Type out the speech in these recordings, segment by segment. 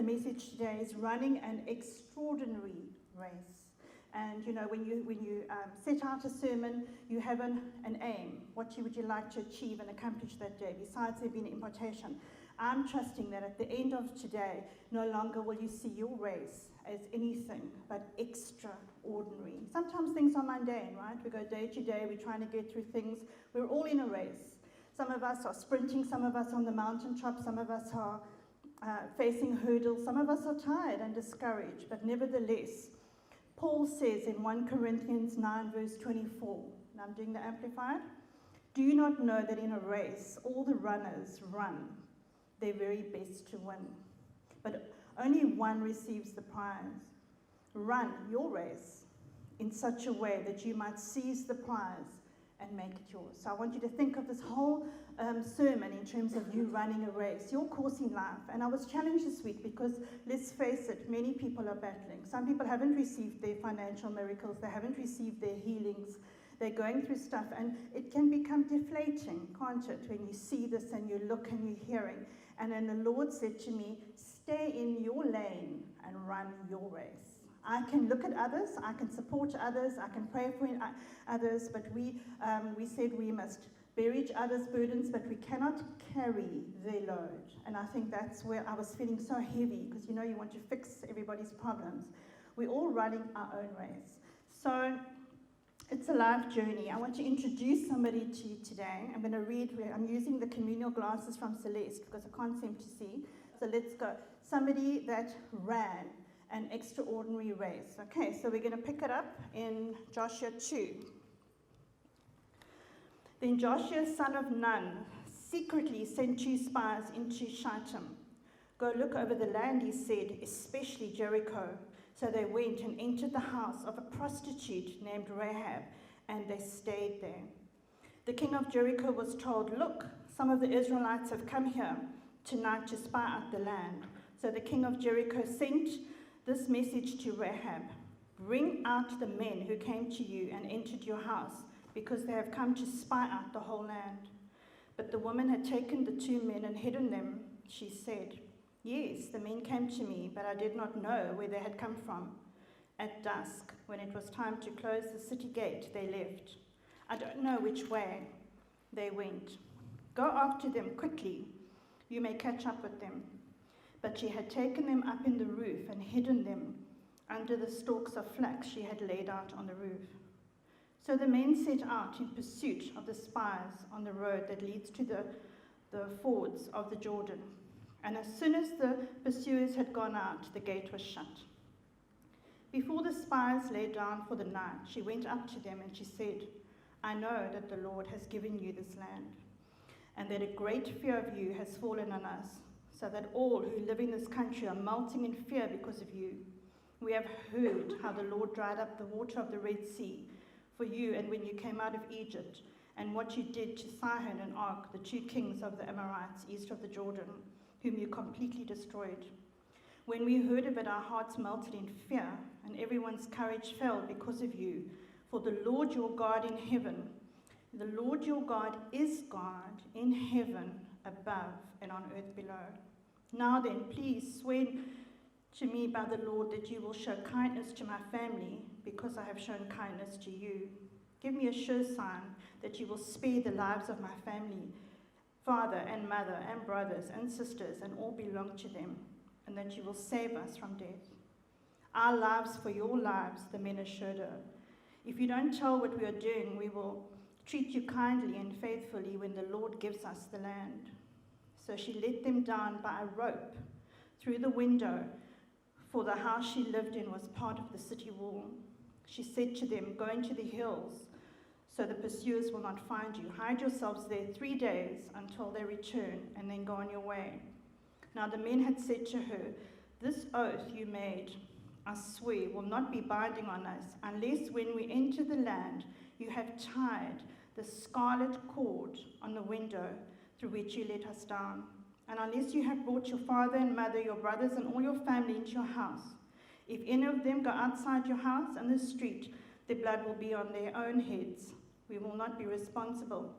The message today is running an extraordinary race. And you know, when you set out a sermon, you have an aim. What would you like to achieve and accomplish that day, besides there being an impartation? I'm trusting that at the end of today, no longer will you see your race as anything but extraordinary. Sometimes things are mundane, right? We go day to day, we're trying to get through things. We're all in a race. Some of us are sprinting, some of us on the mountaintop, some of us are facing hurdles, some of us are tired and discouraged, but nevertheless, Paul says in 1 Corinthians 9 verse 24, and I'm doing the Amplified, do you not know that in a race all the runners run their very best to win, but only one receives the prize? Run your race in such a way that you might seize the prize and make it yours. So I want you to think of this whole sermon in terms of you running a race, your course in life. And I was challenged this week because, let's face it, many people are battling. Some people haven't received their financial miracles, they haven't received their healings, they're going through stuff, and it can become deflating, can't it, when you see this and you look and you're hearing. And then the Lord said to me, stay in your lane and run your race. I can look at others, I can support others, I can pray for others, but we said we must bear each other's burdens, but we cannot carry their load. And I think that's where I was feeling so heavy, because you know you want to fix everybody's problems. We're all running our own race. So it's a life journey. I want to introduce somebody to you today. I'm going to read, I'm using the communal glasses from Celeste because I can't seem to see. So let's go. Somebody that ran an extraordinary race. Okay, so we're going to pick it up in Joshua 2. Then Joshua, son of Nun, secretly sent 2 spies into Shittim. Go look over the land, he said, especially Jericho. So they went and entered the house of a prostitute named Rahab, and they stayed there. The king of Jericho was told, look, some of the Israelites have come here tonight to spy out the land. So the king of Jericho sent this message to Rahab, bring out the men who came to you and entered your house, because they have come to spy out the whole land. But the woman had taken the 2 men and hidden them. She said, yes, the men came to me, but I did not know where they had come from. At dusk, when it was time to close the city gate, they left. I don't know which way they went. Go after them quickly. You may catch up with them. But she had taken them up in the roof and hidden them under the stalks of flax she had laid out on the roof. So the men set out in pursuit of the spies on the road that leads to the fords of the Jordan. And as soon as the pursuers had gone out, the gate was shut. Before the spies lay down for the night, she went up to them and she said, I know that the Lord has given you this land, and that a great fear of you has fallen on us, so that all who live in this country are melting in fear because of you. We have heard how the Lord dried up the water of the Red Sea for you and when you came out of Egypt, and what you did to Sihon and Og, the 2 kings of the Amorites east of the Jordan, whom you completely destroyed. When we heard of it, our hearts melted in fear, and everyone's courage fell because of you. For the Lord your God in heaven, the Lord your God is God in heaven above and on earth below. Now then, please swear to me by the Lord that you will show kindness to my family, because I have shown kindness to you. Give me a sure sign that you will spare the lives of my family, father and mother and brothers and sisters, and all belong to them, and that you will save us from death. Our lives for your lives, the men assured her. If you don't tell what we are doing, we will treat you kindly and faithfully when the Lord gives us the land. So she let them down by a rope through the window, for the house she lived in was part of the city wall. She said to them, go into the hills, so the pursuers will not find you. Hide yourselves there 3 days until they return, and then go on your way. Now the men had said to her, this oath you made, I swear, will not be binding on us, unless when we enter the land you have tied the scarlet cord on the window through which you let us down, and unless you have brought your father and mother, your brothers, and all your family into your house. If any of them go outside your house and the street, their blood will be on their own heads. We will not be responsible.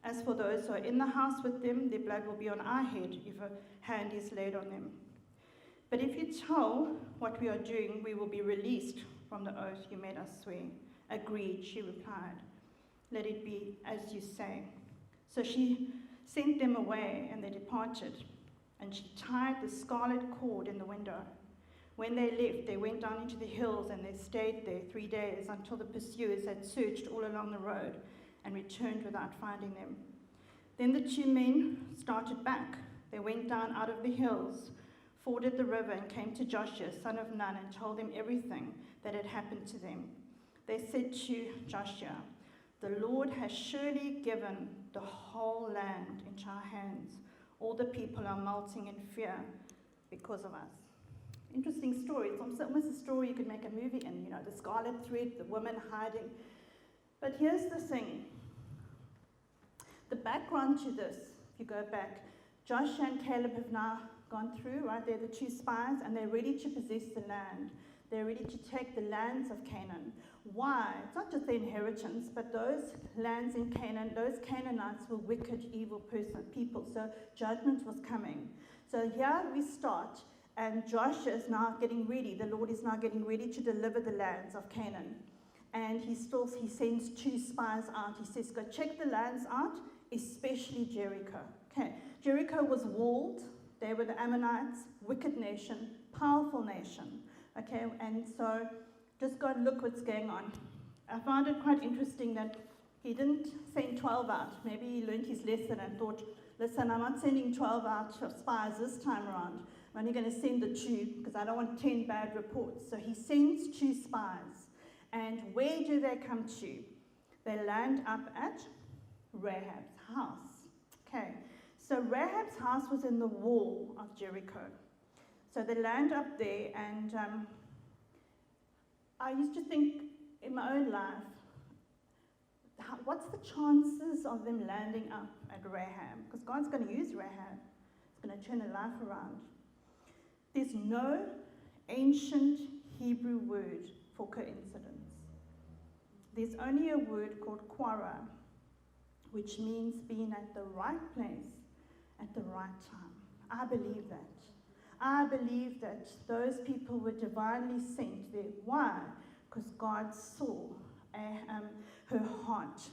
As for those who are in the house with them, their blood will be on our head if a hand is laid on them. But if you tell what we are doing, we will be released from the oath you made us swear. Agreed, she replied. Let it be as you say. So she sent them away, and they departed. And she tied the scarlet cord in the window. When they left, they went down into the hills, and they stayed there 3 days until the pursuers had searched all along the road and returned without finding them. Then the 2 men started back. They went down out of the hills, forded the river, and came to Joshua, son of Nun, and told him everything that had happened to them. They said to Joshua, "The Lord has surely given the whole land into our hands. All the people are melting in fear because of us." Interesting story. It's almost a story you could make a movie in, the scarlet thread, the woman hiding. But here's the thing. The background to this, if you go back, Joshua and Caleb have now gone through, right? They're the 2 spies, and they're ready to possess the land. They're ready to take the lands of Canaan. Why? It's not just the inheritance, but those lands in Canaan, those Canaanites were wicked, evil people, so judgment was coming. So here we start, and Joshua is now getting ready. The Lord is now getting ready to deliver the lands of Canaan. And he sends 2 spies out. He says, go check the lands out, especially Jericho. Okay, Jericho was walled. They were the Ammonites, wicked nation, powerful nation. Okay, and so just go and look what's going on. I found it quite interesting that he didn't send 12 out. Maybe he learned his lesson and thought, listen, I'm not sending 12 out of spies this time around. I'm only going to send the 2 because I don't want 10 bad reports. So he sends 2 spies. And where do they come to? They land up at Rahab's house. Okay, so Rahab's house was in the wall of Jericho. So they land up there, and I used to think in my own life, what's the chances of them landing up at Rahab? Because God's going to use Rahab. It's going to turn her life around. There's no ancient Hebrew word for coincidence. There's only a word called quara, which means being at the right place at the right time. I believe that. I believe that those people were divinely sent there. Why? Because God saw her heart,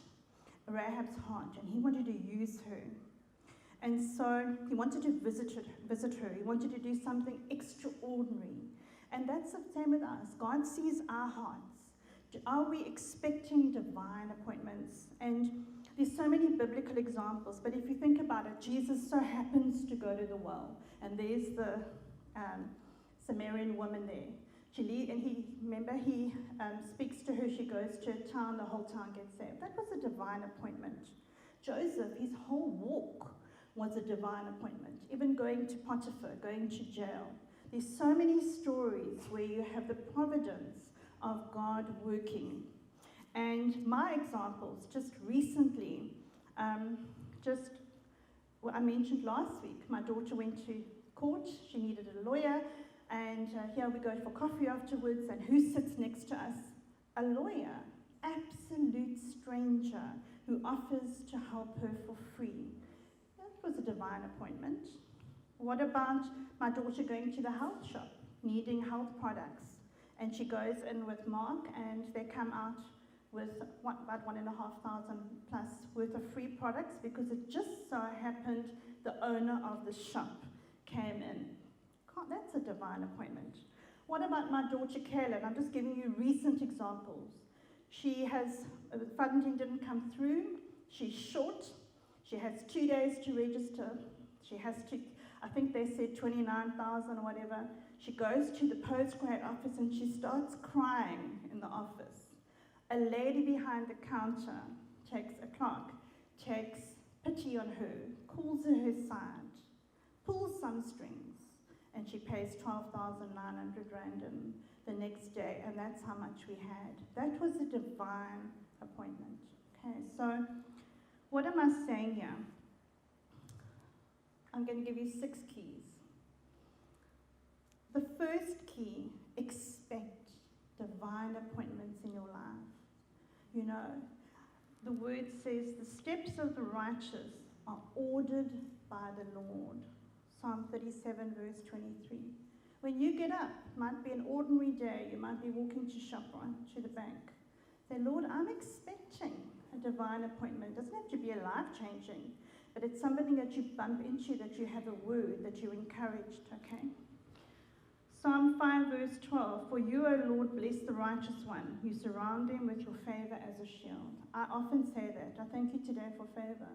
Rahab's heart, and he wanted to use her. And so he wanted to visit her. He wanted to do something extraordinary. And that's the same with us. God sees our hearts. Are we expecting divine appointments? And there's so many biblical examples, but if you think about it, Jesus so happens to go to the well, and there's the Samaritan woman there. He speaks to her, she goes to a town, the whole town gets saved. That was a divine appointment. Joseph, his whole walk was a divine appointment, even going to Potiphar, going to jail. There's so many stories where you have the providence of God working. And my examples, just recently, I mentioned last week, my daughter went to court, she needed a lawyer, and here we go for coffee afterwards, and who sits next to us? A lawyer, absolute stranger, who offers to help her for free. That was a divine appointment. What about my daughter going to the health shop, needing health products? And she goes in with Mark, and they come out with about 1,500 plus worth of free products, because it just so happened the owner of the shop came in. That's a divine appointment. What about my daughter Karin? I'm just giving you recent examples. Funding didn't come through. She's short. She has 2 days to register. She has to, I think they said 29,000 or whatever. She goes to the postgrad office and she starts crying in the office. A lady behind the counter takes pity on her, calls her aside, pulls some strings, and she pays 12,900 rand in the next day, and that's how much we had. That was a divine appointment. Okay, so what am I saying here? I'm going to give you 6 keys. The first key, expect divine appointments in your life. You know, the word says the steps of the righteous are ordered by the Lord. Psalm 37 verse 23. When you get up, might be an ordinary day, you might be walking to shop or to the bank. Say, Lord, I'm expecting a divine appointment. It doesn't have to be a life-changing, but it's something that you bump into, that you have a word, that you're encouraged, okay? Psalm 5 verse 12, for you, O Lord, bless the righteous one. You surround him with your favor as a shield. I often say that. I thank you today for favor.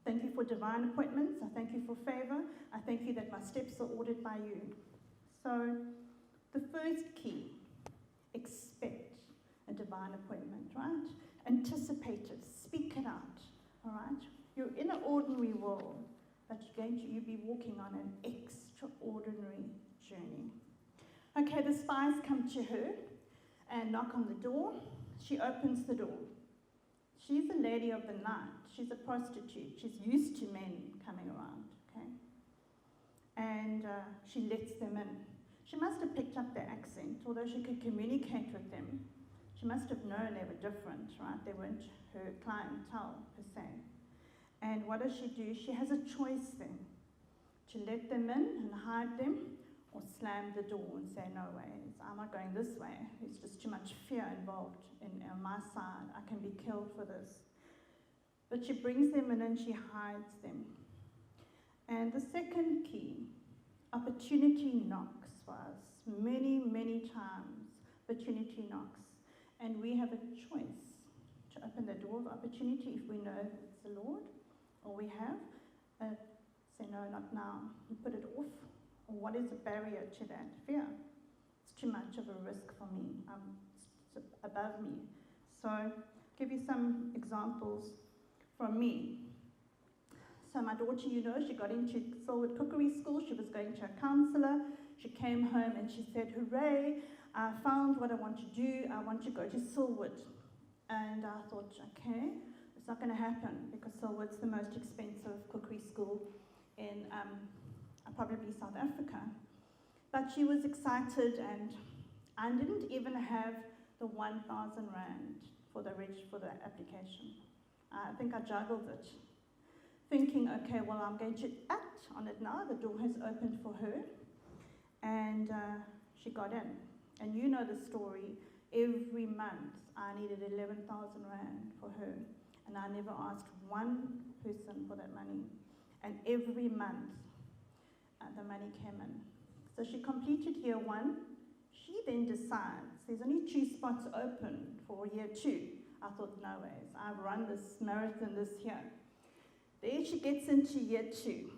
Thank you for divine appointments. I thank you for favor. I thank you that my steps are ordered by you. So, the first key, expect a divine appointment, right? Anticipate it, speak it out, all right? You're in an ordinary world, but you'll be walking on an extraordinary journey. Okay, the spies come to her and knock on the door. She opens the door. She's a lady of the night. She's a prostitute. She's used to men coming around, okay? And she lets them in. She must have picked up their accent, although she could communicate with them. She must have known they were different, right? They weren't her clientele, per se. And what does she do? She has a choice then, to let them in and hide them, or slam the door and say, no ways, I'm not going this way. There's just too much fear involved on my side. I can be killed for this. But she brings them in and she hides them. And the second key, opportunity knocks for us. Many, many times, opportunity knocks. And we have a choice to open the door of opportunity if we know it's the Lord, or we have say, no, not now. You put it off. Or what is the barrier to that? Fear. It's too much of a risk for me. It's above me. So I'll give you some examples from me. So my daughter, she got into Silwood Cookery School. She was going to a counsellor. She came home and she said, hooray, I found what I want to do. I want to go to Silwood. And I thought, okay, it's not going to happen because Silwood's the most expensive cookery school in probably South Africa. But she was excited, and I didn't even have the 1,000 rand for the application. I think I juggled it, thinking, okay, well, I'm going to act on it now. The door has opened for her, and she got in. And you know the story. Every month, I needed 11,000 rand for her, and I never asked one person for that money. And every month, the money came in. So she completed year 1. She then decides there's only 2 spots open for year 2. I thought, no ways, I've run this marathon this year. There she gets into year 2,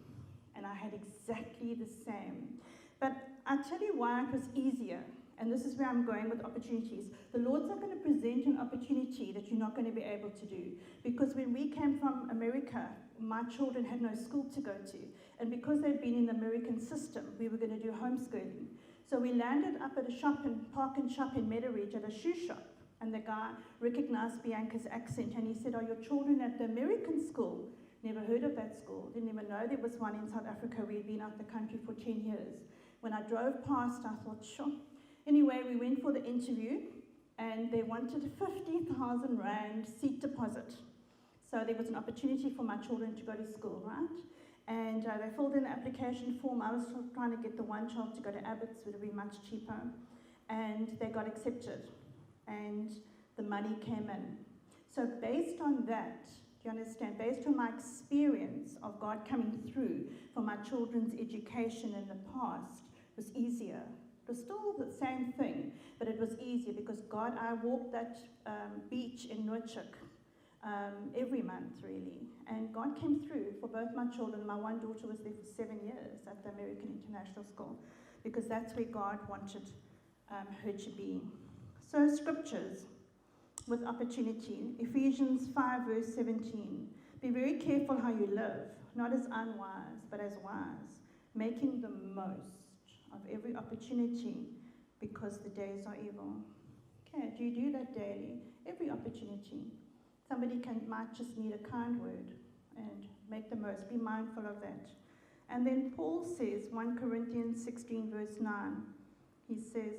and I had exactly the same. But I'll tell you why it was easier, and this is where I'm going with opportunities. The Lord's not going to present an opportunity that you're not going to be able to do. Because when we came from America, my children had no school to go to. And because they'd been in the American system, we were going to do homeschooling. So we landed up at a shop Park and Shop in Meadow at a shoe shop. And the guy recognized Bianca's accent, and he said, are your children at the American school? Never heard of that school. Didn't even know there was one in South Africa. We'd been out the country for 10 years. When I drove past, I thought, sure. Anyway, we went for the interview, and they wanted a 50,000 rand seat deposit. So there was an opportunity for my children to go to school, right? And they filled in the application form. I was trying to get the one child to go to Abbott's, which would be much cheaper. And they got accepted. And the money came in. So based on that, do you understand? Based on my experience of God coming through for my children's education in the past, it was easier. It was still the same thing, but it was easier because God, I walked that beach in Noordhoek every month, really. And God came through for both my children. My one daughter was there for 7 years at the American International School because that's where God wanted her to be. So scriptures with opportunity. Ephesians 5 verse 17. Be very careful how you live, not as unwise, but as wise, making the most of every opportunity because the days are evil. Okay, do you do that daily? Every opportunity. Somebody might just need a kind word and make the most. Be mindful of that. And then Paul says, 1 Corinthians 16 verse 9, he says,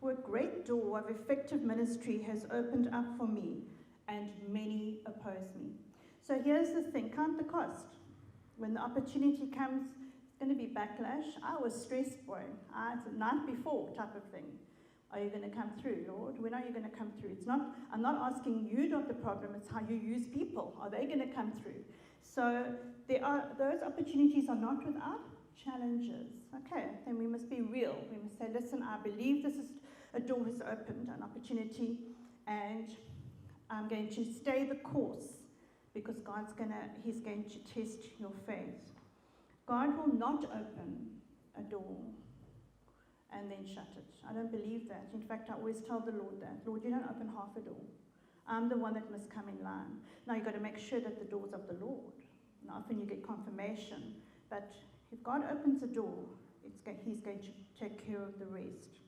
for a great door of effective ministry has opened up for me, and many oppose me. So here's the thing, count the cost. When the opportunity comes, going to be backlash. I was stressed, boy. It's the night before type of thing. Are you going to come through, Lord? When are you going to come through? I'm not asking you not the problem, it's how you use people. Are they going to come through? So those opportunities are not without challenges. Okay, then we must be real. We must say, listen, I believe a door has opened, an opportunity, and I'm going to stay the course because He's going to test your faith. God will not open a door and then shut it. I don't believe that. In fact, I always tell the Lord that. Lord, you don't open half a door. I'm the one that must come in line. Now you've got to make sure that the door's of the Lord. And often you get confirmation. But if God opens a door, He's going to take care of the rest.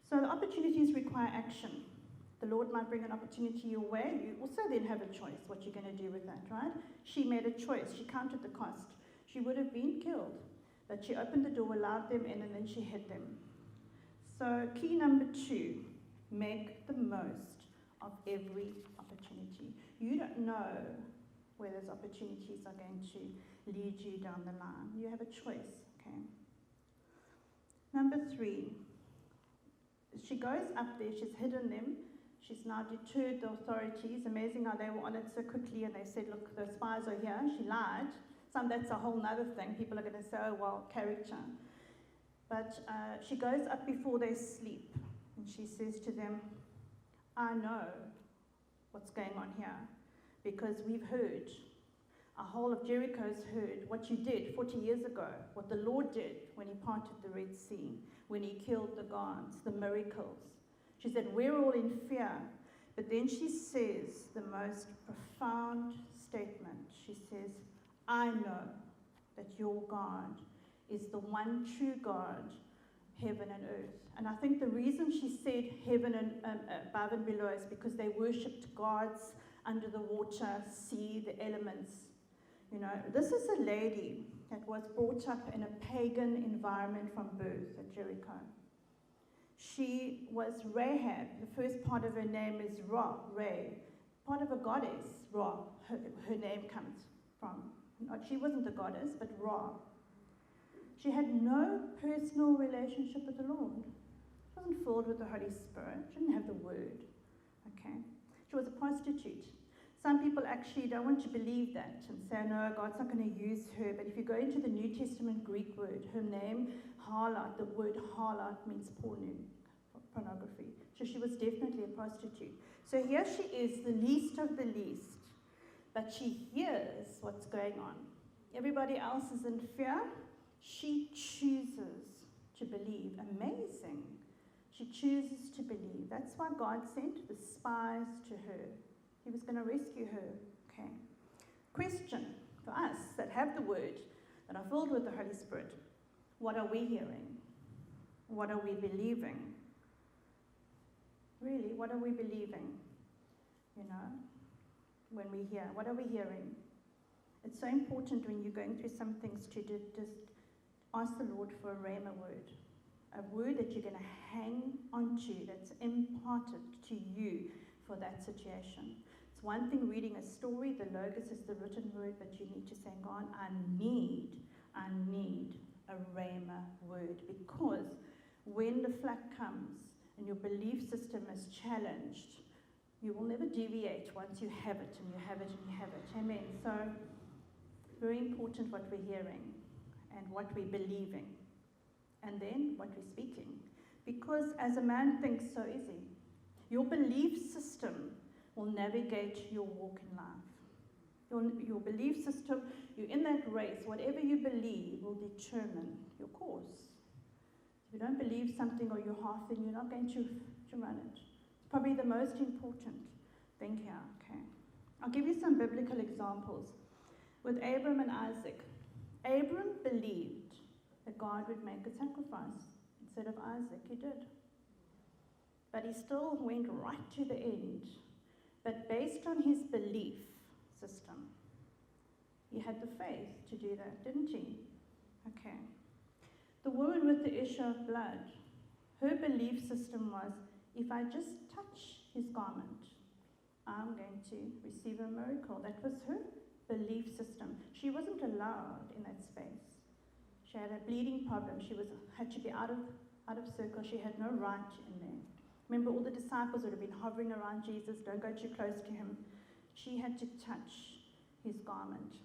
So the opportunities require action. The Lord might bring an opportunity your way. You also then have a choice what you're going to do with that, right? She made a choice. She counted the cost. She would have been killed. But she opened the door, allowed them in, and then she hid them. So key number 2, make the most of every opportunity. You don't know where those opportunities are going to lead you down the line. You have a choice, okay? Number 3, she goes up there, she's hidden them. She's now deterred the authorities. Amazing how they were on it so quickly, and they said, look, the spies are here. She lied. That's a whole other thing. People are going to say, oh, well, character. But she goes up before they sleep, and she says to them, I know what's going on here, because we've heard, our whole of Jericho's heard what you did 40 years ago, what the Lord did when He parted the Red Sea, when He killed the giants, the miracles. She said, we're all in fear. But then she says the most profound statement. She says, I know that your God is the one true God, heaven and earth. And I think the reason she said heaven and above and below is because they worshipped gods under the water, sea, the elements. You know, this is a lady that was brought up in a pagan environment from birth at Jericho. She was Rahab. The first part of her name is Ra, Ray. Part of a goddess, Ra, her name comes from. She wasn't a goddess, but Ra. She had no personal relationship with the Lord. She wasn't filled with the Holy Spirit. She didn't have the Word. Okay? She was a prostitute. Some people actually don't want to believe that and say, no, God's not going to use her. But if you go into the New Testament Greek word, her name, harlot, the word harlot means pornography. So she was definitely a prostitute. So here she is, the least of the least. But she hears what's going on. Everybody else is in fear. She chooses to believe. Amazing. She chooses to believe. That's why God sent the spies to her. He was going to rescue her. Okay. Question for us that have the Word, that are filled with the Holy Spirit. What are we hearing? What are we believing? Really, what are we believing? You know? When we hear, what are we hearing? It's so important when you're going through some things to just ask the Lord for a rhema word that you're going to hang onto, that's imparted to you for that situation. It's one thing reading a story, the logos is the written word, but you need to say, God, I need a rhema word, because when the flood comes and your belief system is challenged, you will never deviate once you have it, and you have it, and you have it. Amen. So, very important what we're hearing, and what we're believing, and then what we're speaking. Because as a man thinks, so is he. Your belief system will navigate your walk in life. Your belief system, you're in that race, whatever you believe will determine your course. If you don't believe something or you're half, then you're not going to run it. Probably the most important thing here, okay? I'll give you some biblical examples. With Abram and Isaac, Abram believed that God would make a sacrifice instead of Isaac. He did. But he still went right to the end. But based on his belief system, he had the faith to do that, didn't he? Okay. The woman with the issue of blood, her belief system was, if I just touch his garment, I'm going to receive a miracle. That was her belief system. She wasn't allowed in that space. She She had a bleeding problem. She had to be out of circle. She had no right in there. Remember, all the disciples would have been hovering around Jesus. Don't go too close to him. She had to touch his garment.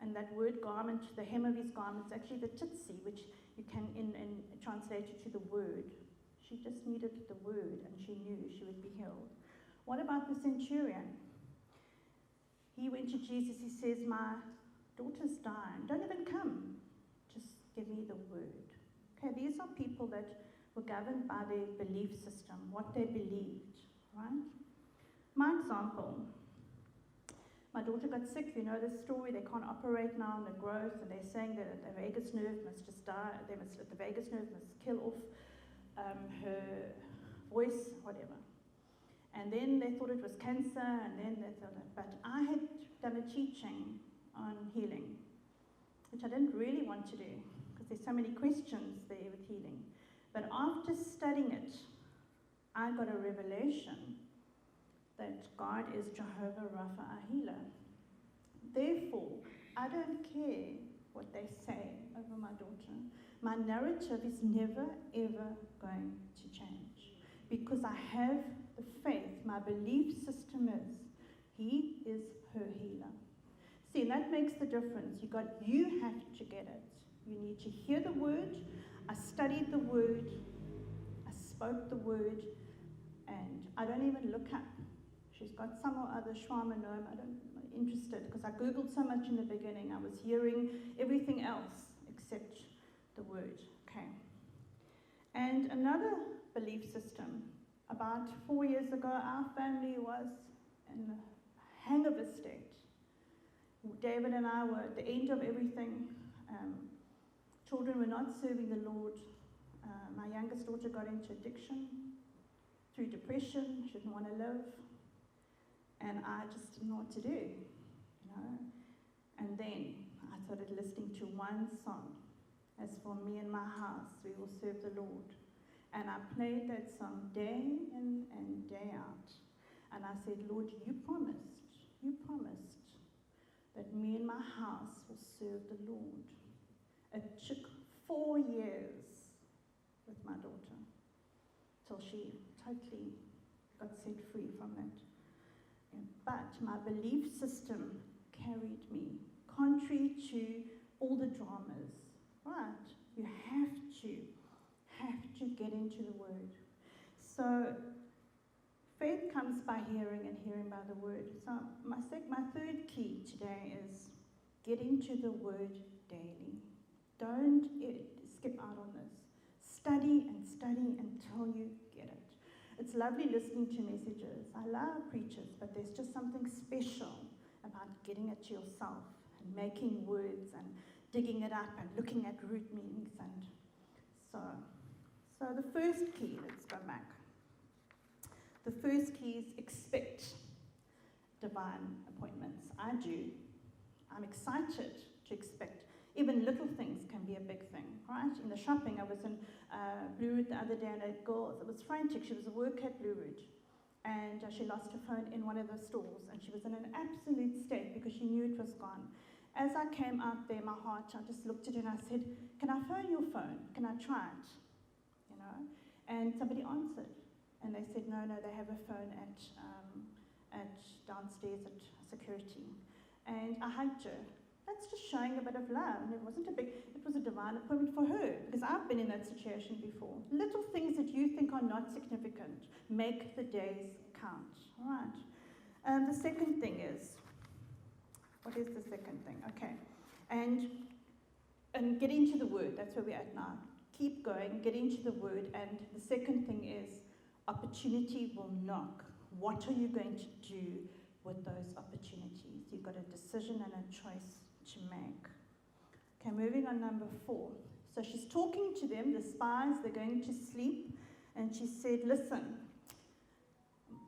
And that word garment, the hem of his garment, is actually the titsi, which you can translate it to the word. She just needed the word, and she knew she would be healed. What about the centurion? He went to Jesus. He says, my daughter's dying. Don't even come. Just give me the word. Okay, these are people that were governed by their belief system, what they believed, right? My example, my daughter got sick. You know the story. They can't operate now on the growth, and they're saying that the vagus nerve must just die. The vagus nerve must kill off her voice, whatever. And then they thought it was cancer, and then they thought that. But I had done a teaching on healing, which I didn't really want to do, because there's so many questions there with healing. But after studying it, I got a revelation that God is Jehovah Rapha, our healer. Therefore, I don't care what they say over my daughter. My narrative is never, ever going to change, because I have the faith. My belief system is, he is her healer. See, that makes the difference. You have to get it. You need to hear the word. I studied the word. I spoke the word. And I don't even look up. She's got some or other schwammenome. I'm not interested, because I Googled so much in the beginning. I was hearing everything else except the word. Okay. And another belief system. About 4 years ago, our family was in a hangover state. David and I were at the end of everything. Children were not serving the Lord. My youngest daughter got into addiction through depression. She didn't want to live. And I just didn't know what to do, you know. And then I started listening to one song. As for me and my house, we will serve the Lord. And I played that song day in and day out. And I said, Lord, you promised that me and my house will serve the Lord. It took 4 years with my daughter till she totally got set free from it. But my belief system carried me, contrary to all the dramas, right? You have to get into the word. So faith comes by hearing, and hearing by the word. So my third key today is get into the word daily. Don't skip out on this. Study and study until you get it. It's lovely listening to messages. I love preachers, but there's just something special about getting it to yourself and making words and digging it up and looking at root meanings. And so the first key, let's go back. The first key is expect divine appointments. I do. I'm excited to expect. Even little things can be a big thing, right? In the shopping, I was in Blue Route the other day, and a girl was frantic. She was at work at Blue Route, and she lost her phone in one of the stores, and she was in an absolute state because she knew it was gone. As I came out there, my heart, I just looked at it and I said, can I phone your phone? Can I try it? You know? And somebody answered. And they said, no, they have a phone at downstairs at security. And I hugged her. That's just showing a bit of love. And it was a divine appointment for her, because I've been in that situation before. Little things that you think are not significant make the days count. All right. The second thing is, what is the second thing? Okay. And get into the word. That's where we're at now. Keep going, get into the word. And the second thing is, opportunity will knock. What are you going to do with those opportunities? You've got a decision and a choice to make. Okay, moving on, number 4. So she's talking to them, the spies, they're going to sleep, and she said, listen,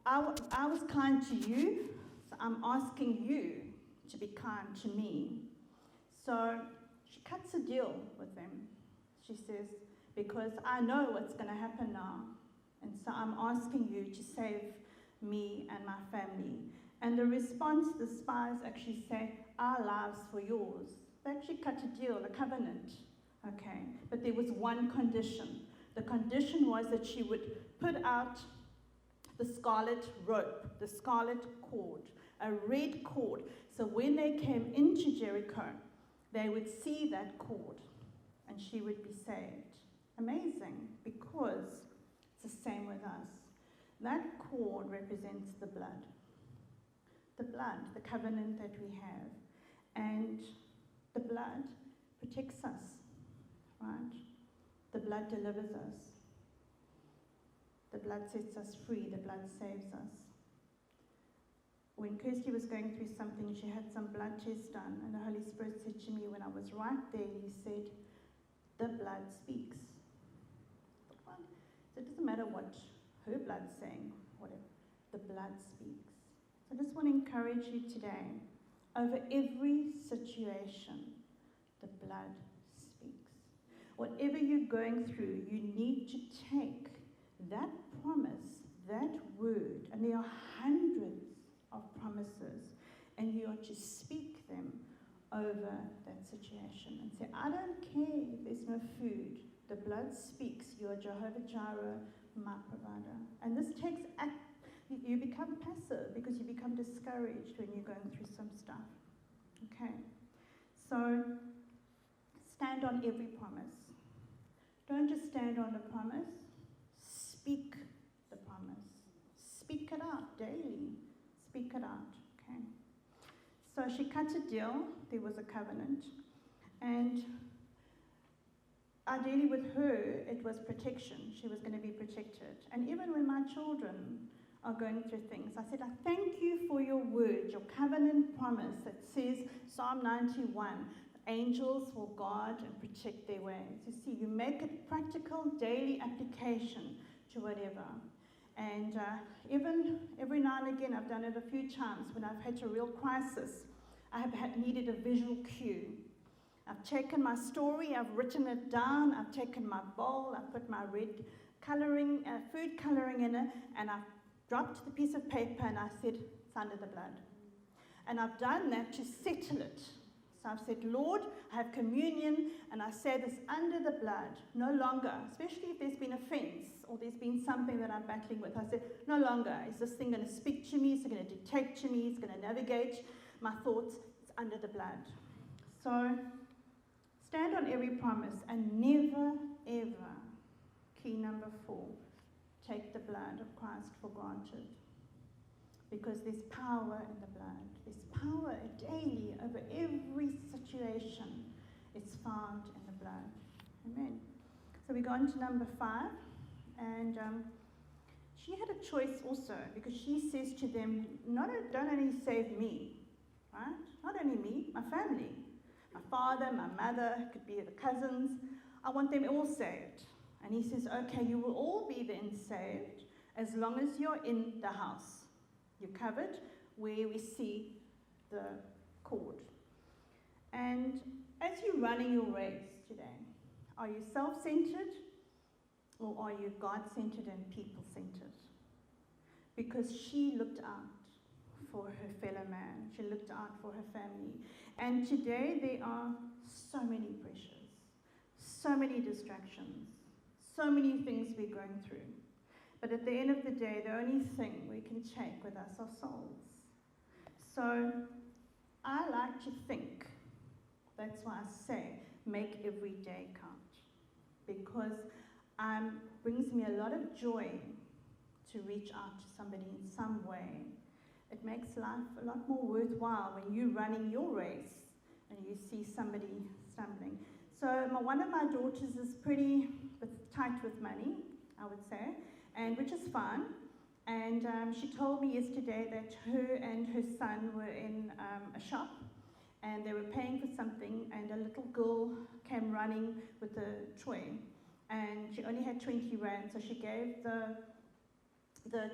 I was kind to you, so I'm asking you to be kind to me. So she cuts a deal with them. She says, because I know what's going to happen now, and so I'm asking you to save me and my family. And the response, the spies actually say, our lives for yours. They actually cut a deal, a covenant. Okay, but there was one condition. The condition was that she would put out the scarlet rope, the scarlet cord, a red cord. So when they came into Jericho, they would see that cord and she would be saved. Amazing, because it's the same with us. That cord represents the blood. The blood, the covenant that we have. And the blood protects us, right? The blood delivers us. The blood sets us free. The blood saves us. When Kirsty was going through something, she had some blood tests done, and the Holy Spirit said to me when I was right there, he said, the blood speaks. So it doesn't matter what her blood's saying, whatever. The blood speaks. So I just want to encourage you today, over every situation, the blood speaks. Whatever you're going through, you need to take that promise, that word, and there are hundreds of promises, and you are to speak them over that situation and say, I don't care if there's no food. The blood speaks. You are Jehovah Jireh, my provider. And this takes act. You become passive because you become discouraged when you're going through some stuff. Okay? So, stand on every promise. Don't just stand on the promise. Speak the promise. Speak it out daily. Speak it out. Okay? So she cut a deal. There was a covenant. And ideally with her, it was protection. She was going to be protected. And even when my children are going through things, I said, I thank you for your word, your covenant promise that says, Psalm 91, angels will guard and protect their ways. You see, you make it practical, daily application to whatever. And even every now and again, I've done it a few times when I've had a real crisis, I have needed a visual cue. I've taken my story, I've written it down, I've taken my bowl, I've put my red colouring, food colouring in it, and I've dropped the piece of paper and I said, it's under the blood. And I've done that to settle it. So I've said, Lord, I have communion, and I say this under the blood, no longer, especially if there's been offense or there's been something that I'm battling with. I said, no longer is this thing going to speak to me, it's going to dictate to me, it's going to navigate my thoughts, it's under the blood. So stand on every promise and never, ever, key number 4, take the blood of Christ for granted. Because there's power in the blood. There's power daily over every situation. It's found in the blood. Amen. So we go on to number 5. And she had a choice also, because she says to them, don't only save me, right? Not only me, my family. My father, my mother, it could be the cousins. I want them all saved. And he says, okay, you will all be then saved as long as you're in the house. You're covered where we see the cord. And as you're running your race today, are you self-centered or are you God-centered and people-centered? Because she looked out for her fellow man. She looked out for her family. And today there are so many pressures, so many distractions, so many things we're going through. But at the end of the day, the only thing we can take with us are souls. So I like to think, that's why I say, make every day count. Because it brings me a lot of joy to reach out to somebody in some way. It makes life a lot more worthwhile when you're running your race and you see somebody stumbling. So one of my daughters is pretty tight with money, I would say, and which is fine. And she told me yesterday that her and her son were in a shop and they were paying for something, and a little girl came running with a toy, and she only had 20 rand, so she gave the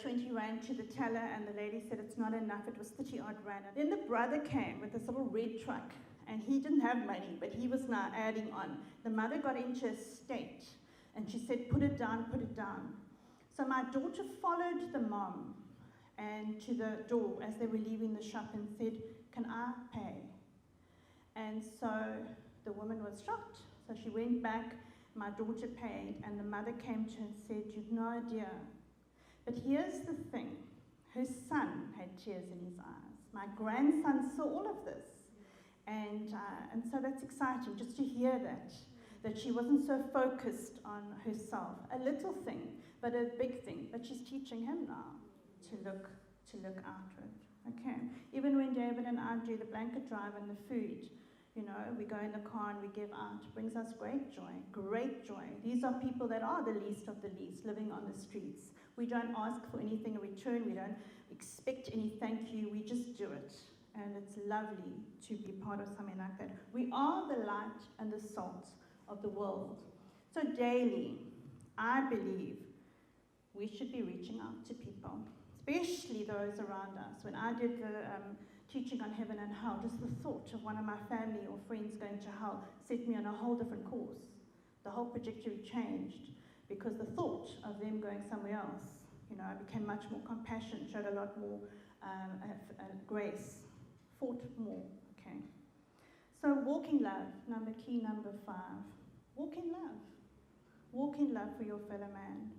20 rand to the teller, and the lady said it's not enough, it was 30 odd rand. And then the brother came with this little red truck, and he didn't have money, but he was now adding on. The mother got into a state, and she said, put it down, put it down. So my daughter followed the mom and to the door as they were leaving the shop and said, can I pay? And so the woman was shocked. So she went back, my daughter paid, and the mother came to her and said, "You've no idea." But here's the thing. Her son had tears in his eyes. My grandson saw all of this. And so that's exciting just to hear that she wasn't so focused on herself. A little thing, but a big thing. But she's teaching him now to look outward. Okay. Even when David and I do the blanket drive and the food, you know, we go in the car and we give out. It brings us great joy, great joy. These are people that are the least of the least, living on the streets. We don't ask for anything in return. We don't expect any thank you. We just do it. And it's lovely to be part of something like that. We are the light and the salt of the world. So daily, I believe we should be reaching out to people, especially those around us. When I did the teaching on heaven and hell, just the thought of one of my family or friends going to hell set me on a whole different course. The whole trajectory changed because the thought of them going somewhere else, you know, I became much more compassionate, showed a lot more grace, fought more. Okay. So walk in love, key number 5. Walk in love. Walk in love for your fellow man.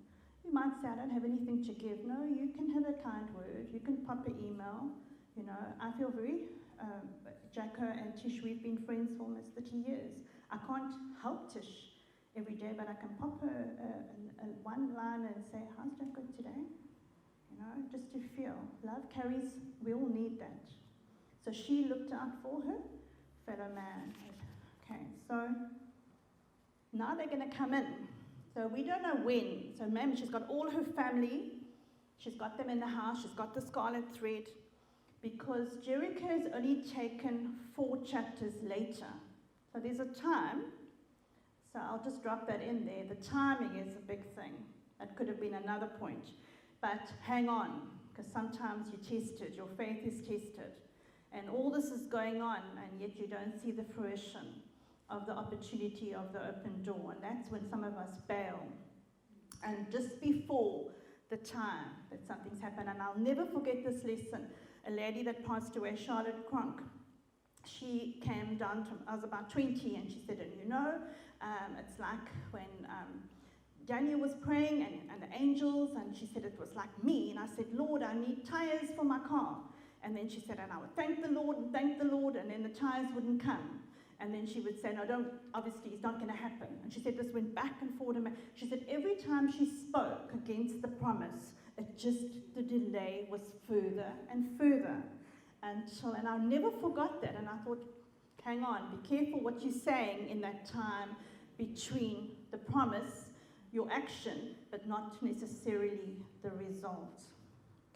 You might say, "I don't have anything to give." No, you can have a kind word. You can pop an email. You know, I feel very, Jacko and Tish, we've been friends for almost 30 years. I can't help Tish every day, but I can pop her one line and say, "How's Jacko today?" You know, just to feel. Love carries, we all need that. So she looked out for her fellow man. Okay, so now they're going to come in. So we don't know when. So remember, she's got all her family. She's got them in the house. She's got the scarlet thread. Because Jericho is only taken 4 chapters later. So there's a time. So I'll just drop that in there. The timing is a big thing. That could have been another point. But hang on, because sometimes you're tested. Your faith is tested. And all this is going on, and yet you don't see the fruition of the opportunity of the open door. And that's when some of us bail. And just before the time that something's happened, and I'll never forget this lesson. A lady that passed away, Charlotte Cronk, she came down to, I was about 20, and she said, "And you know, it's like when Daniel was praying and the angels," and she said, "It was like me." And I said, "Lord, I need tires for my car." And then she said, "And I would thank the Lord, and then the tires wouldn't come." And then she would say, "No, don't, obviously it's not going to happen." And she said this went back and forward. And she said every time she spoke against the promise, the delay was further and further. And I never forgot that. And I thought, hang on, be careful what you're saying in that time between the promise, your action, but not necessarily the result.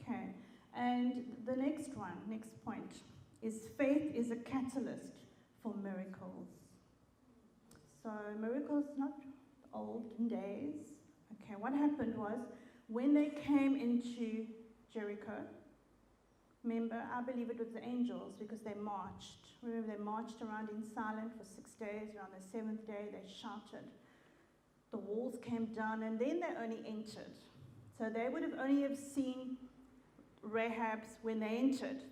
Okay. And the next point, is faith is a catalyst for miracles. So miracles, not olden days. Okay, what happened was, when they came into Jericho, remember, I believe it was the angels, because they marched. Remember, they marched around in silence for 6 days, and on the 7th day they shouted. The walls came down, and then they only entered. So they would have only seen Rahab's when they entered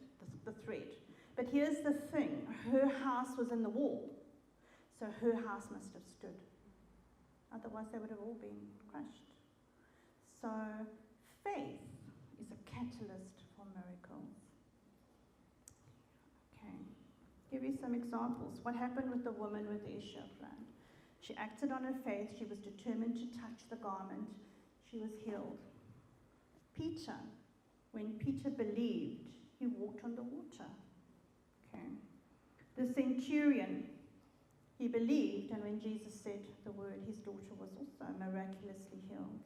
the thread. But here's the thing, her house was in the wall, so her house must have stood. Otherwise they would have all been crushed. So faith is a catalyst for miracles. Okay, give you some examples. What happened with the woman with the issue of blood? She acted on her faith. She was determined to touch the garment. She was healed. Peter, when Peter believed, he walked on the water. Okay. The centurion, he believed, and when Jesus said the word, his daughter was also miraculously healed.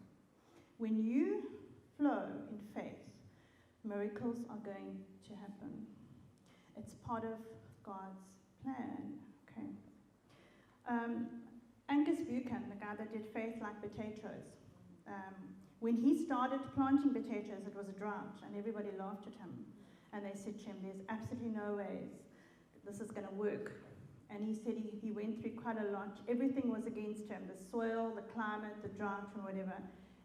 When you flow in faith, miracles are going to happen. It's part of God's plan. Okay. Angus Buchan, the guy that did Faith Like Potatoes, when he started planting potatoes, it was a drought, and everybody laughed at him. And they said to him, "There's absolutely no ways this is going to work." And he said he went through quite a lot. Everything was against him, the soil, the climate, the drought, and whatever.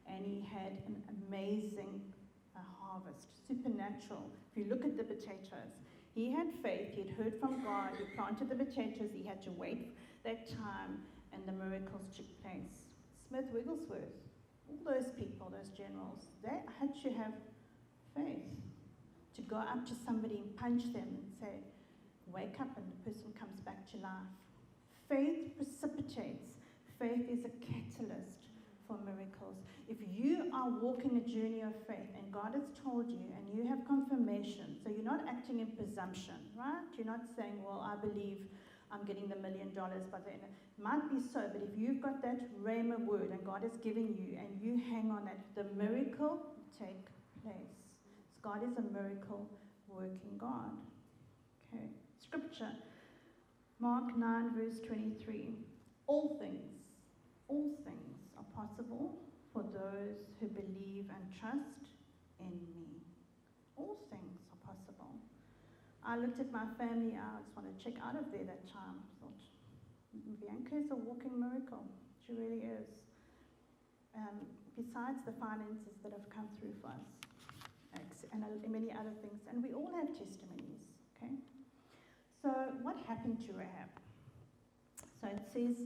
And he had an amazing harvest, supernatural. If you look at the potatoes, he had faith, he had heard from God, he planted the potatoes, he had to wait that time, and and the miracles took place. Smith Wigglesworth, all those people, those generals, they had to have faith to go up to somebody and punch them and say, wake up, and the person comes back to life. Faith precipitates. Faith is a catalyst for miracles. If you are walking a journey of faith and God has told you and you have confirmation, so you're not acting in presumption, right? You're not saying, well, I believe I'm getting the $1 million by the end. It might be so, but if you've got that rhema word and God has given you and you hang on it, the miracle will take place. God is a miracle working God. Okay. Scripture, Mark 9 verse 23. All things are possible for those who believe and trust in me. All things are possible. I looked at my family, I just want to check out of there that time. I thought, Bianca is a walking miracle. She really is. Besides the finances that have come through for us, and many other things. And we all have testimonies, okay? So what happened to Rahab? So it says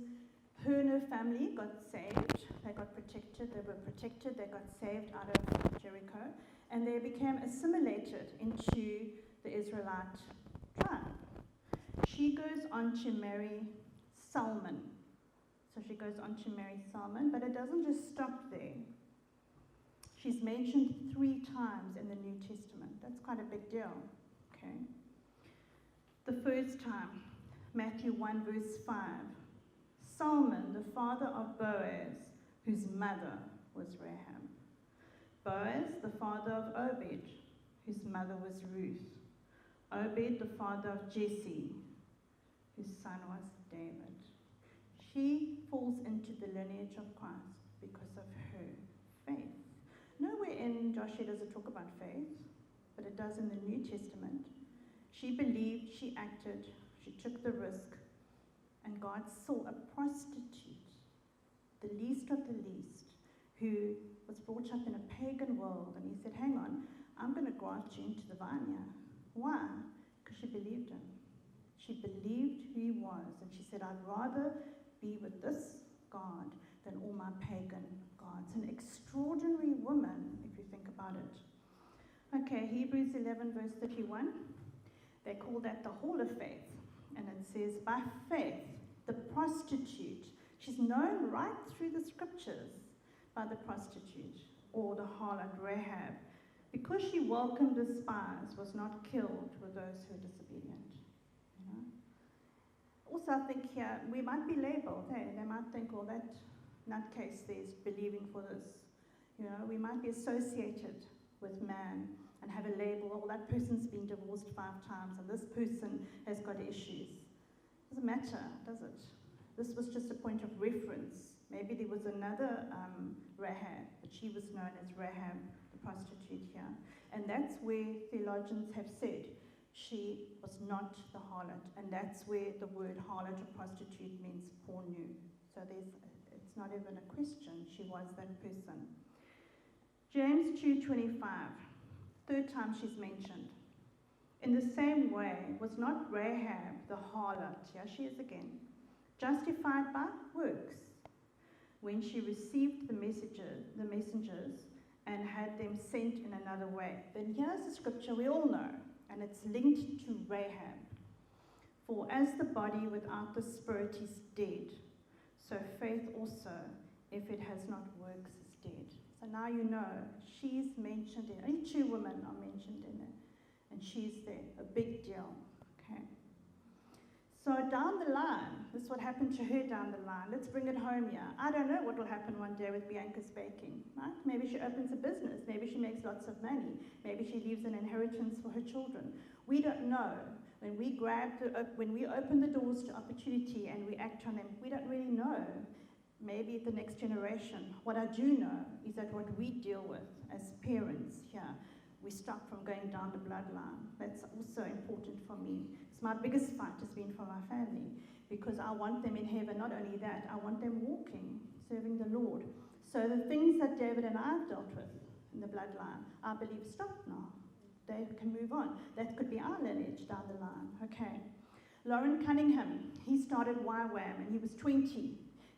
her and her family got saved. They got protected. They were protected. They got saved out of Jericho. And they became assimilated into the Israelite tribe. She goes on to marry Salmon. So she goes on to marry Salmon, but it doesn't just stop there. She's mentioned 3 times in the New Testament. That's quite a big deal, okay? The first time, Matthew 1 verse 5. Salmon, the father of Boaz, whose mother was Rahab. Boaz, the father of Obed, whose mother was Ruth. Obed, the father of Jesse, whose son was David. She falls into the lineage of Christ because of her faith. Nowhere in Joshua does it talk about faith, but it does in the New Testament. She believed, she acted, she took the risk, and God saw a prostitute, the least of the least, who was brought up in a pagan world, and he said, hang on, I'm going to graft you into the vineyard. Why? Because she believed him. She believed who he was, and she said, I'd rather be with this God than all my pagan gods. An extraordinary woman, if you think about it. Okay, Hebrews 11 verse 31. They call that the hall of faith. And it says, by faith, the prostitute, she's known right through the scriptures by the prostitute, or the harlot Rahab, because she welcomed the spies, was not killed with those who were disobedient. You know? Also, I think here, we might be labeled. Hey, they might think, well, that nutcase there's believing for this. You know, we might be associated with man and have a label, oh, that person's been divorced 5 times and this person has got issues. Doesn't matter, does it? This was just a point of reference. Maybe there was another Rahab, but she was known as Rahab, the prostitute here. And that's where theologians have said she was not the harlot. And that's where the word harlot or prostitute means pornu. So it's not even a question. She was that person. James 2:25, 3rd time she's mentioned. In the same way, was not Rahab the harlot, here she is again, justified by works, when she received the messengers and had them sent in another way? Then here's the scripture we all know, and it's linked to Rahab. For as the body without the spirit is dead, so faith also, if it has not works, is dead. So now you know, she's mentioned in, only 2 women are mentioned in it, and she's there, a big deal, okay? So down the line, this is what happened to her down the line. Let's bring it home here. I don't know what will happen one day with Bianca's baking, right? Maybe she opens a business. Maybe she makes lots of money. Maybe she leaves an inheritance for her children. We don't know. When we open the doors to opportunity and we act on them, we don't really know. Maybe the next generation. What I do know is that what we deal with as parents here, we stop from going down the bloodline. That's also important for me. It's my biggest fight has been for my family, because I want them in heaven. Not only that, I want them walking, serving the Lord. So the things that David and I have dealt with in the bloodline, I believe stop now. They can move on. That could be our lineage down the line. Okay. Lauren Cunningham, he started YWAM and he was 20.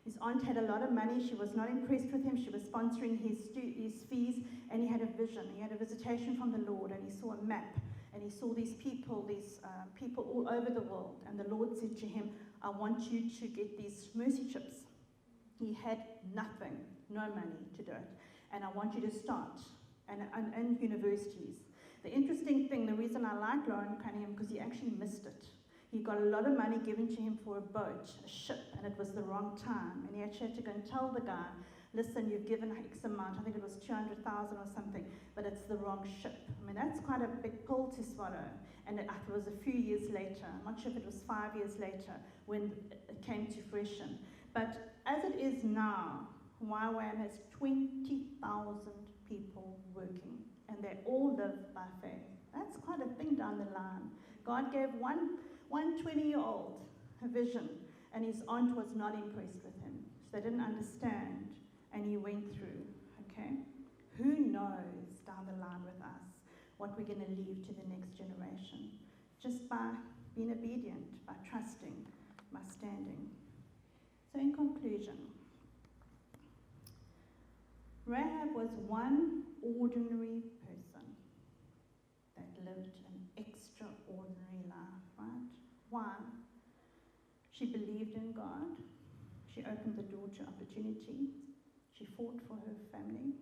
His aunt had a lot of money. She was not impressed with him. She was sponsoring his fees, and he had a vision. He had a visitation from the Lord, and he saw a map, and he saw these people all over the world. And the Lord said to him, I want you to get these mercy chips. He had nothing, no money to do it. And I want you to start in universities. The interesting thing, the reason I like Lauren Cunningham, because he actually missed it. He got a lot of money given to him for a boat, a ship, and it was the wrong time. And he actually had to go and tell the guy, listen, you've given X amount, I think it was 200,000 or something, but it's the wrong ship. I mean, that's quite a big pill to swallow. And it was a few years later, I'm not sure if it was 5 years later, when it came to fruition. But as it is now, YWAM has 20,000 people working, and they all live by faith. That's quite a thing down the line. God gave one 20-year-old a vision, and his aunt was not impressed with him. So they didn't understand, and he went through, okay? Who knows down the line with us what we're going to leave to the next generation? Just by being obedient, by trusting, by standing. So in conclusion, Rahab was one ordinary person that lived an extraordinary life, right? Why? She believed in God. She opened the door to opportunity. She fought for her family.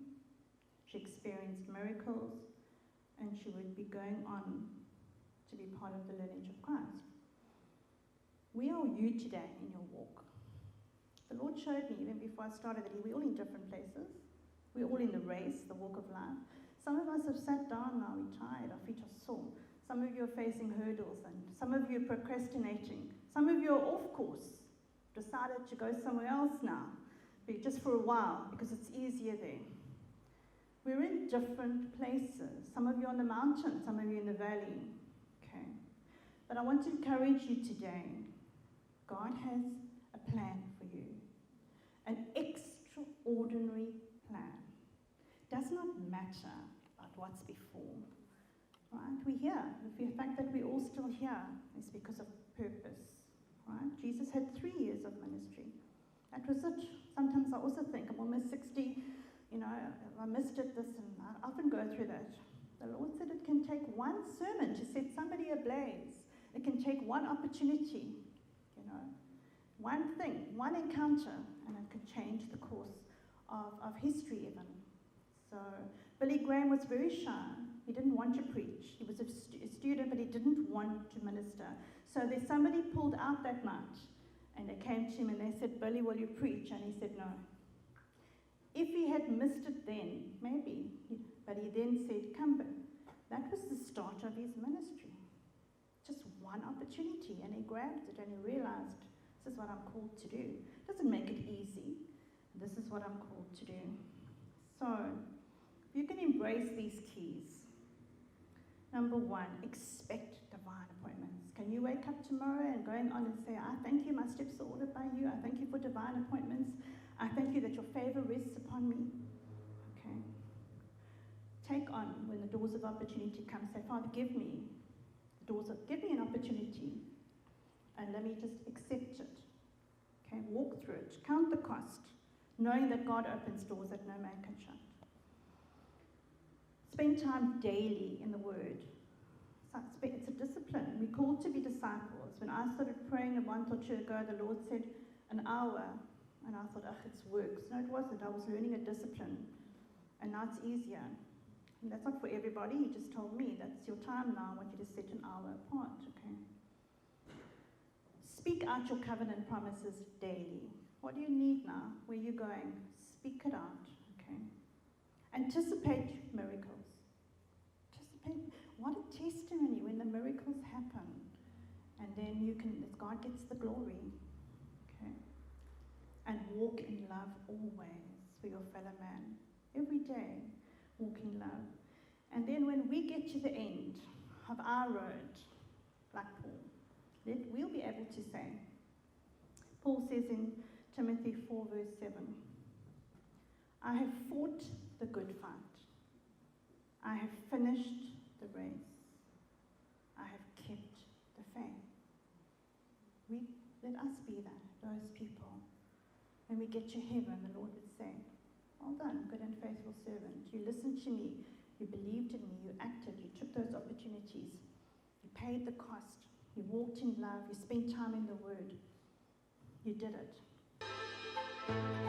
She experienced miracles, and she would be going on to be part of the lineage of Christ. Where are you today in your walk? The Lord showed me, even before I started, that we're all in different places. We're all in the race, the walk of life. Some of us have sat down now, we're tired, our feet are sore. Some of you are facing hurdles, and some of you are procrastinating. Some of you are off course, decided to go somewhere else now, just for a while, because it's easier there. We're in different places. Some of you on the mountain, some of you in the valley. Okay. But I want to encourage you today. God has a plan for you. An extraordinary plan. Does not matter about what's before. Right? We're here. The fact that we're all still here is because of purpose. Right? Jesus had 3 years of ministry. That was it. Sometimes I also think, I'm almost 60, I missed it, this, and I often go through that. The Lord said it can take one sermon to set somebody ablaze. It can take one opportunity, one thing, one encounter, and it can change the course of history even. So Billy Graham was very shy. He didn't want to preach. He was a student, but he didn't want to minister. So there's somebody pulled out that night, and they came to him and they said, Billy, will you preach? And he said, no. If he had missed it then, maybe, but he then said, come, Bill. That was the start of his ministry. Just one opportunity, and he grabbed it and he realized, this is what I'm called to do. It doesn't make it easy. This is what I'm called to do. So, if you can embrace these keys. Number one, expect divine appointments. Can you wake up tomorrow and going on and say, I thank you, my steps are ordered by you. I thank you for divine appointments. I thank you that your favor rests upon me. Okay. Take on when the doors of opportunity come. Say, Father, give me an opportunity, and let me just accept it. Okay, walk through it. Count the cost, knowing that God opens doors that no man can shut. Spend time daily in the Word. It's a discipline. We're called to be disciples. When I started praying a month or two ago, the Lord said an hour. And I thought, it's works. No, it wasn't. I was learning a discipline. And now it's easier. And that's not for everybody. He just told me, that's your time now. I want you to set an hour apart, okay? Speak out your covenant promises daily. What do you need now? Where are you going? Speak it out, okay? Anticipate miracles. What a testimony when the miracles happen. And then God gets the glory. Okay? And walk in love always for your fellow man. Every day, walk in love. And then when we get to the end of our road, like Paul, we'll be able to say, Paul says in Timothy 4 verse 7, I have fought the good fight. I have finished the race. I have kept the faith. Let us be those people. when we get to heaven, the Lord would say, well done, good and faithful servant. You listened to me, you believed in me, you acted, you took those opportunities, you paid the cost, you walked in love, you spent time in the Word. You did it.